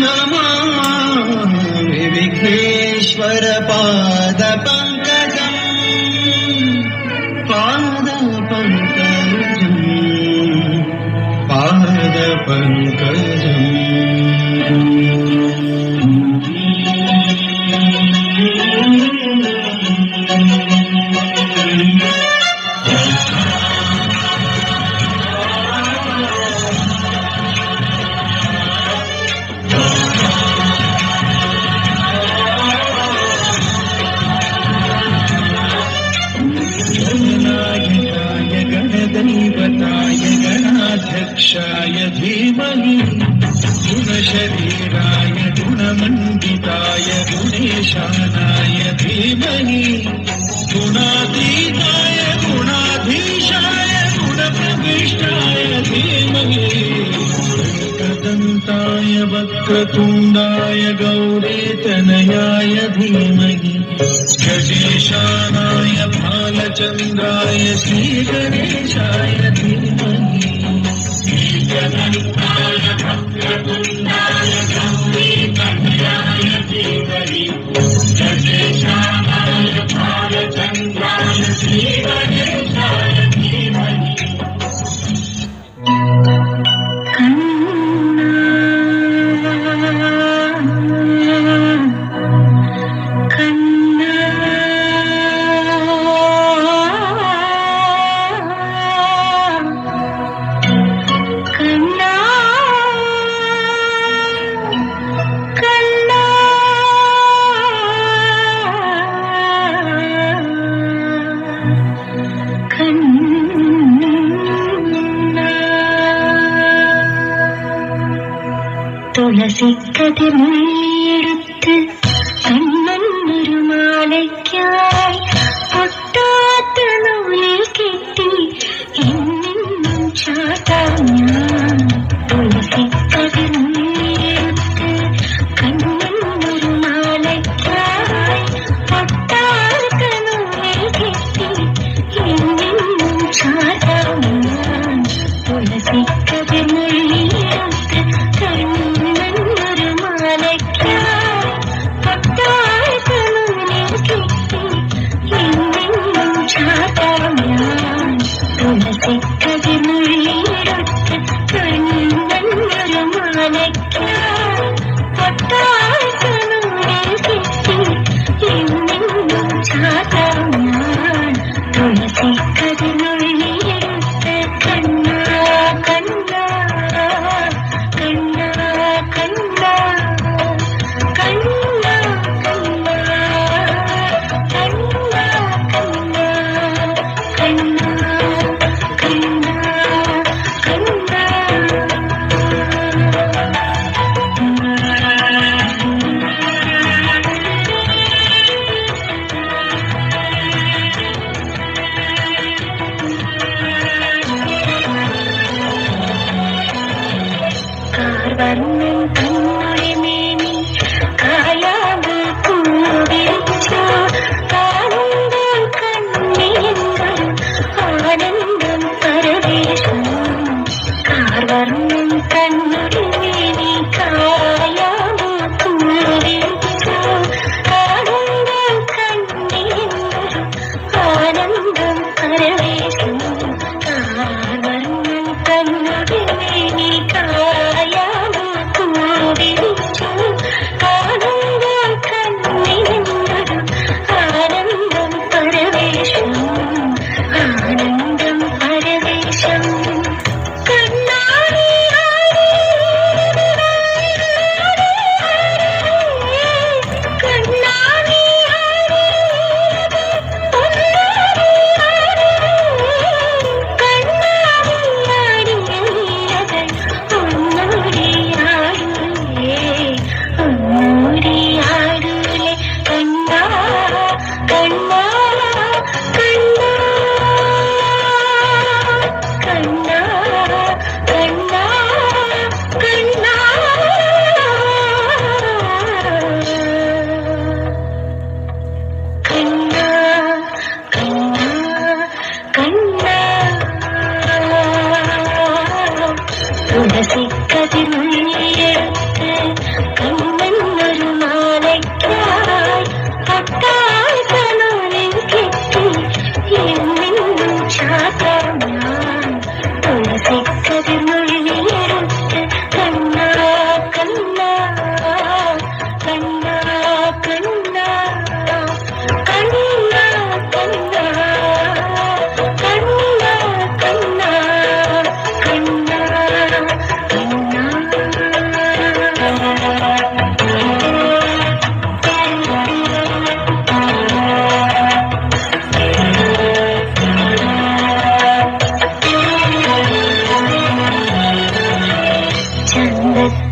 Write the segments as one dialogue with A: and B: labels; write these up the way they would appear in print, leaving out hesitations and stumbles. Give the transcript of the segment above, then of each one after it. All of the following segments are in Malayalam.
A: नमामि विघ्नेश्वर पादपङ्कजम् पादपङ्कजम् पादपङ्कजम्। गणदैवताय गणाध्यक्षाय धीमहि गुणशरीराय गुणमण्डिताय गुणेशानाय धीमहि गुणातीताय गुणाधीशाय गुणप्रविष्टाय धीमहि एकदन्ताय वक्रतुण्डाय गौरीतनयाय धीमहि गजेशानाय भालचन्द्राय श्रीगणेशाय धीमहि एकदन्ताय वक्रतुण्डाय गौरीतनयाय धीमहि गजेशानाय भालचन्द्राय श्रीगणेशाय धीमहि।
B: തുളസിക്കതിർ മുള്ളിയെടുത്ത് കണ്ണൊരു മാലയ്ക്കായി പൊട്ടാത്ത നൂലിൽ കെട്ടി എന്നും ചാട്ടാം ഞാൻ. തുളസിക്കതിർ മുള്ളിയെടുത്ത് കണ്ണൊരു മാലയ്ക്കായി പൊട്ടാത്ത നൂലിൽ കെട്ടി എന്നും ചാട്ടാം ഞാൻ. തുളസിക്കതിർ മുള്ളിയെടുത്ത് കണ്ണൊരു മാലയ്ക്കായി പൊട്ടാത്ത നൂലിൽ കെട്ടി എന്നും ചാട്ടാം ഞാൻ. തുളസിക്കതിർ മുള്ളിയെടുത്ത് കണ്ണൊരു മാലയ്ക്കായി പൊട്ടാത്ത നൂലിൽ കെട്ടി എന്നും ചാട്ടാം ഞാൻ. തുളസിക്കതിർ മുള്ളിയെടുത്ത് കണ്ണാ കണ്ണാ കണ്ണാ കണ്ണാ കണ്ണാ കണ്ണാ കണ്ണാ കണ്ണാ കണ്ണാ കണ്ണാ കണ്ണാ. കാർവർണ്ണൻ കണ്ണുടെ മേനി കായാമ്പ് പൂവിരിച്ചു കാണുമ്പോൾ കണ്ണിയെന്നൊരു ആനന്ദം പരവേശം. കാർവർണ്ണൻ കണ്ണുടെ മേനി കായാമ്പ് പൂവിരിച്ചു കാണുമ്പോൾ കണ്ണിയെന്നൊരു ആനന്ദം പരവേശം. കാർവർണ്ണൻ കണ്ണുടെ മേനി കായാമ്പ് പൂവിരിച്ചു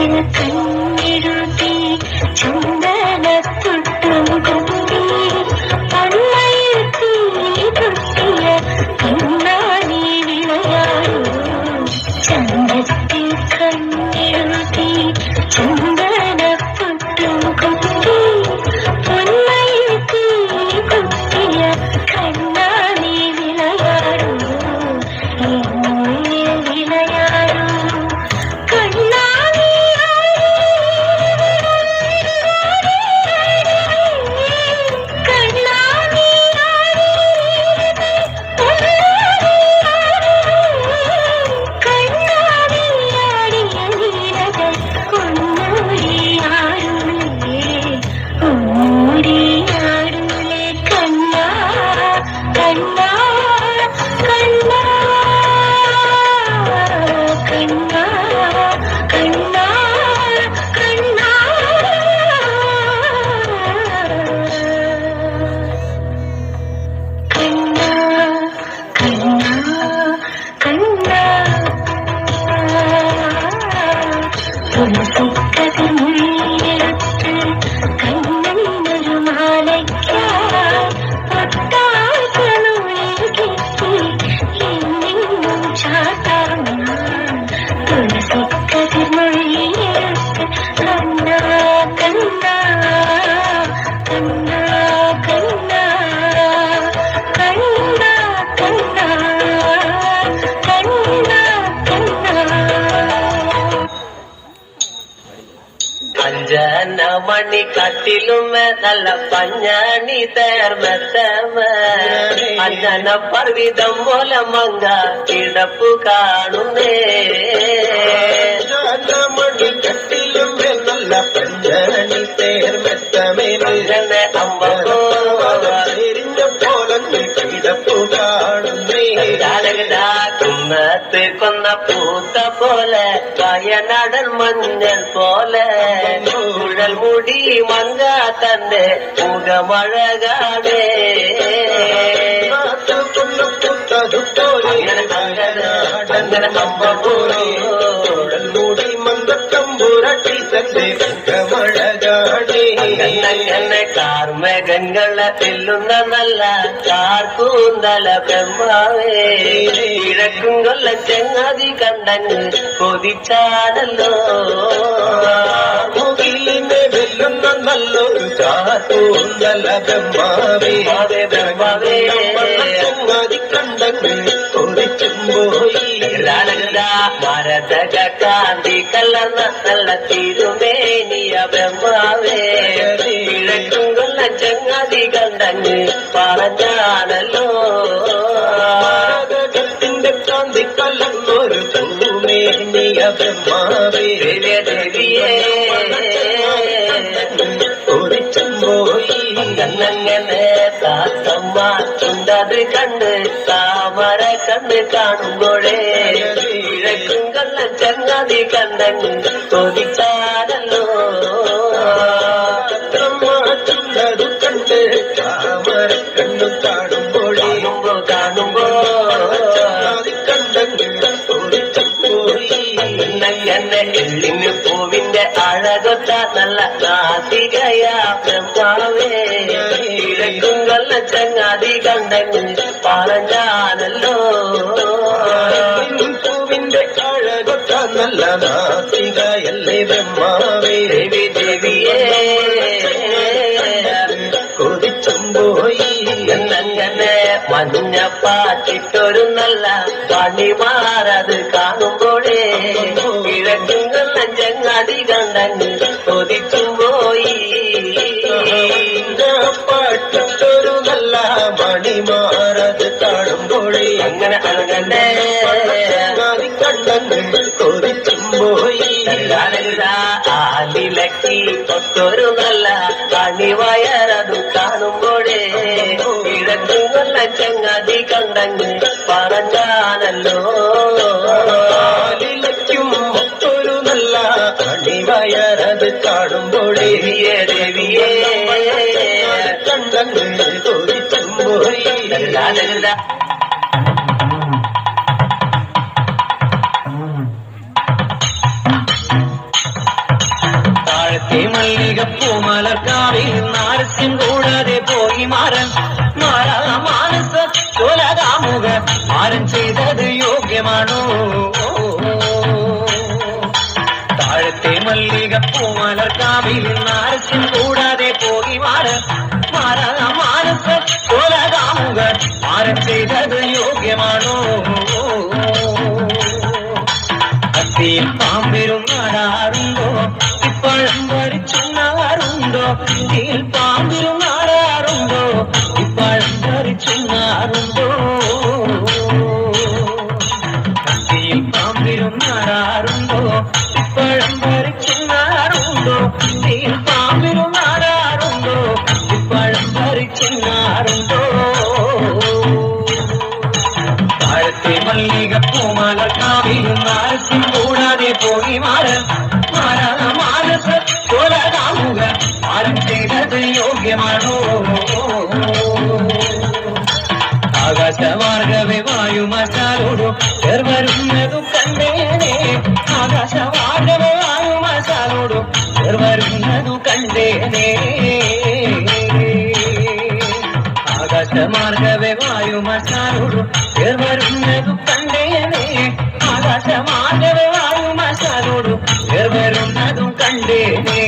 B: ചന്ദ്രത്തിൽ കണ്ണെഴുതി ചന്ദനത്തുട്ടും കുത്തി പൊന്മയിൽ തീ കുത്തിയ പൊന്നാനി വിളയാടൂ ചന്ദ്രത്തിൽ കണ്ണെഴുതി ചന്ദനത്തുട്ടും കുത്തി പൊന്മയിൽ തീ കുത്തിയ കണ്ണാനി വിളയാടൂ വിളയാടൂ കണ്ണാനി തുളസിക്കതിർമുള്ളിയെടുത്ത് കണ്ണനൊരു മാലയ്ക്കായി ഒട്ടാകനുള്ളിൽ കെട്ടി എന്നെങ്ങും ചാട്ടാം ഞാൻ തുളസിക്കതിർമുള്ളിയെടുത്ത് കണ്ണാ കണ്ണാ കണ്ണാ കണ്ണാ കണ്ണാ കണ്ണാ കണ്ണാ കണ്ണാ
C: അഞ്ജന മണി കട്ടിലുമേ നല്ല പഞ്ഞാണി തേർമെത്തമ അഞ്ജന പർവിതം പോലെ മങ്ക കിടപ്പു കാണുന്നേ
A: മണി കട്ടിലുമേ നല്ല പഞ്ഞാണി തേർമെത്തമേനെ
C: അമ്പരിഞ്ഞ
A: പോലെ കിടപ്പു കാണുന്നേ
C: കുന്നത്ത് കൊന്ന പൂത്ത പോലെ വയനാടൻ മഞ്ഞൾ പോലെ കുഴൽ മുടി മങ്ക തന്റെ മുഖമഴകാടേ അങ്ങനെ അമ്മ പോലെ
A: മൂടി മന്ദത്തമ്പുരട്ടി തന്റെ മഴകാടേ
C: അങ്ങനെ കാർമേഘങ്ങളെ തെല്ലുന്ന നല്ല കാർക്കൂന്തല ബ്രഹ്മാവേ കിഴക്കും കൊല്ല ചെങ്ങാതി കണ്ടങ്ങ് കൊതിച്ചാണല്ലോ
A: മുകിലിനെ വെല്ലുന്ന നല്ലൊരു ചാത്തൂന്തല ബ്രഹ്മാവേ
C: ബ്രഹ്മാവേ
A: ചങ്ങാതി കണ്ടങ്ങ് കൊതിച്ചും പോയി
C: മരതക കാന്തി കലർന്ന നല്ല തിരുമേനിയ ബ്രഹ്മാവേ കിഴക്കും കൊല്ല ചങ്ങാതി കണ്ടങ്ങ് പറഞ്ഞാണല്ലോ
A: ത്തിന്റെ കാന്തി കലർന്നൊരു പൂമേനിയ ബ്രഹ്മാവേ
C: ദേവിയേ
A: കൊതിച്ചും പോയി
C: കണ്ണങ്ങനെ താത്തമ്മ ചുണ്ടത് കണ്ട് താമര കണ്ണ് കാണുമ്പോഴേ കിഴക്കും കള്ള ചങ്ങാതി കണ്ടങ്ങ് കൊതിച്ചാണല്ലോ
A: ചുണ്ടതു കണ്ട് താമര കണ്ണു കാണുമ്പോഴേ
C: കാണുമ്പോ
A: കണ്ടെങ്കിൽ കൊതിച്ചും പോയി
C: എന്നെ എള്ളിന് പൂവിന്റെ അഴകൊത്ത നല്ല നാസികയാ ബ്രഹ്മാവേ കിഴക്കും കൊല്ല ചങ്ങാതി കണ്ടെങ്കിൽ പറഞ്ഞാണല്ലോ
A: പൂവിന്റെ അഴകൊത്ത നല്ല നാസികയല്ലേ ബ്രഹ്മാവേ
C: ദേവിയേ
A: കൊതിച്ചും പോയി
C: എന്നങ്ങനെ മഞ്ഞപ്പാട്ടിട്ടൊരു നല്ല പണിമാറത് കാണുമ്പോഴേ കിഴക്കും കൊല്ല ചങ്ങാതി കണ്ടങ്ങ് കൊതിച്ചും പോയി
A: പാട്ടൊരു നല്ല മണിമാറത് കാണുമ്പോഴേ
C: അങ്ങനെ അങ്ങനെ
A: കണ്ടെങ്കിൽ കൊതിച്ചും പോയി
C: ആലിലക്കി ഒത്തൊരു നല്ല പണിവയറതു കാണുമ്പോഴേ കിഴക്കും കൊല്ല ചങ്ങാതി കണ്ടങ്ങ് പറഞ്ഞാണല്ലോ
A: ും ഒരു നല്ല അണിവയറത് കാണുമ്പോഴേ
C: ദേവിയേ
A: കണ്ടെങ്കിൽ കൊതിച്ചും പോയി
C: താഴത്തെ മല്ലികപ്പൂ മലർക്കാവിൽ നാരസ്യം കൂടാതെ പോയി മാറൻ മാനസ ചോലകാമുക മാരൻ ചെയ്തത് യോഗ്യമാണോ താഴത്തെ മല്ലികപ്പൂ മലർക്കാവിൽ നാരസ്യം കൂടാതെ പോയി മാറൻ മാനസ ചോലകാമുക മാരൻ ചെയ്തത് യോഗ്യമാണോ അത്തിയിൽ പാമ്പിരും നാടാറുണ്ടോ ഇപ്പഴം പറിച്ചുണ്ണാറുണ്ടോ അത്തിയിൽ പാമ്പിരും നാടാറുണ്ടോ ഇപ്പഴം പറിച്ചുണ്ണാറുണ്ടോ അത്തിയിൽ പാമ്പിരും നാടാറുണ്ടോ ഇപ്പഴം പറിച്ചുണ്ണാറുണ്ടോ അത്തിയിൽ പാമ്പിരും നാടാറുണ്ടോ ഇപ്പഴം പറിച്ചുണ്ണാറുണ്ടോ താഴത്തെ മല്ലികപ്പൂ മലർക്കാവിൽ നാരസ്യം കൂടാതെ പോയി മാറൻ മാനസ ചോലകാമുക മാരൻ ചെയ്തത് യോഗ്യമാണോ ആകാശമാർഗവേ വായുമശാലോടു വരുന്നതു കണ്ടേനെ ആകാശമാർഗവേ വായുമശാലോടു വരുന്നതു കണ്ടേനെ ആകാശമാർഗവേ വായുമശാലോടു വരുന്നതു കണ്ടേനെ ആകാശമാർഗവേ വായുമശാലോടു വരുന്നതു കണ്ടേനെ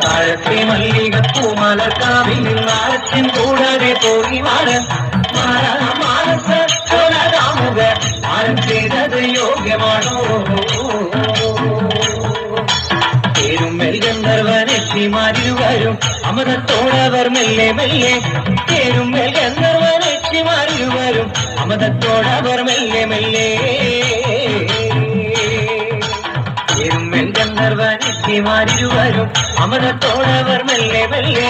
C: താഴത്തെ മല്ലികപ്പൂ മലർക്കാവിൽ നാരസ്യം കൂടാതെ പോയി മാറൻ മാനസ ചോലകാമുക മാരൻ ചെയ്തത് യോഗ്യമാണോ തേരുമ്മൽ ഗന്ധർവനെത്തിമാരിരുവരും അമൃതത്തോടവർ മെല്ലെ മെല്ലെ തേരുമ്മൽ ഗന്ധർവനെത്തിമാരിരുവരും അമൃതത്തോടവർ മെല്ലെ മെല്ലെ തേരുമ്മൽ ഗന്ധർവനെത്തിമാരിരുവരും അമൃതത്തോടവർ മെല്ലെ മെല്ലെ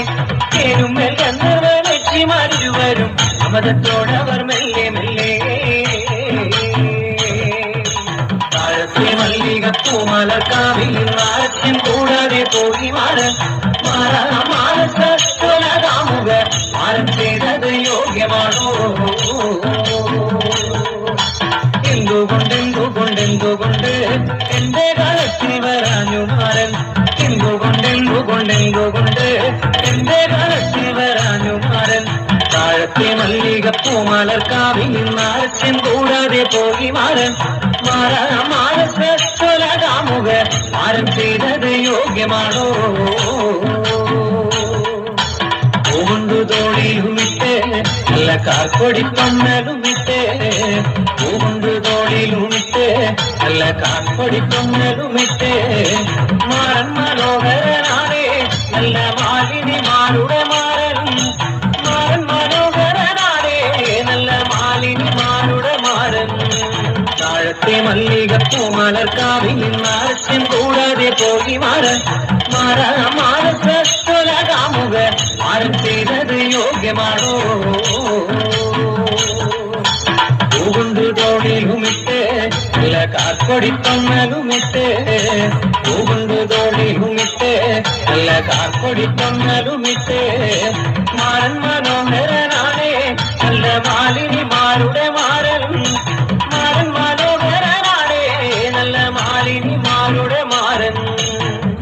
C: തേരുമ്മൽ ഗന്ധർവനെത്തിമാരിരുവരും അമൃതത്തോടവർ മെല്ലെ മെല്ലെ താഴത്തെ മല്ലികപ്പൂ മലർക്കാവിൽ നാരസ്യം കൂടാതെ പോയി മാറൻ മാനസ ചോലകാമുക മാരൻ ചെയ്തത് യോഗ്യമാണോ എന്തുകൊണ്ട് എന്റെ കാലത്തിൽ വരാഞ്ഞു മാറൻ എന്തുകൊണ്ട് എന്റെ കാലത്തിൽ വരാഞ്ഞു മാറൻ താഴത്തെ മല്ലികപ്പൂ മലർക്കാവിൽ നാരസ്യം കൂടാതെ പോയി മാറൻ മാനസ ചോലകാമുക മാരൻ ചെയ്തത് യോഗ്യമാണോ പൂവുണ്ടു തോളിലുമിട്ട് നല്ല കാർക്കൊടിപ്പൊന്നലുമിട്ട് പൂവുണ്ടു തോളിലുമിട്ട് നല്ല കാർക്കൊടിപ്പൊന്നലുമിട്ട് മാറൻ മനോഹരനാണേ നല്ല മാലിനിമാരുടെ മാറൻ മനോഹരനാണേ നല്ല മാലിനിമാരുടെ മാറൻ താഴത്തെ മല്ലികപ്പൂ മലർക്കാവിൽ നാരസ്യം കൂടാതെ പോയി മാറൻ മാനസ ചോലകാമുക മാരൻ ചെയ്തത് യോഗ്യമാണോ പൂവുണ്ടു തോളിലുമിട്ട് നല്ല കാർക്കൊടിപ്പൊന്നലുമിട്ട് പൂവുണ്ടു തോളിലുമിട്ട് നല്ല കാർക്കൊടിപ്പൊന്നലുമിട്ട് മാരൻ മനോഹരനാണേ നല്ല മാലിനിമാരുടെ മാരൻ മനോഹരനാണേ നല്ല മാലിനിമാരുടെ മാരൻ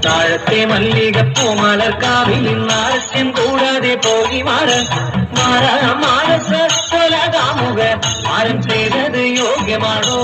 C: താഴത്തെ മല്ലികപ്പൂ മലർക്കാവിൽ നാരസ്യം കൂടാതെ പോയി മാറൻ മാനസ ചോലകാമുക മാരൻ ചെയ്തത് യോഗ്യമാണോ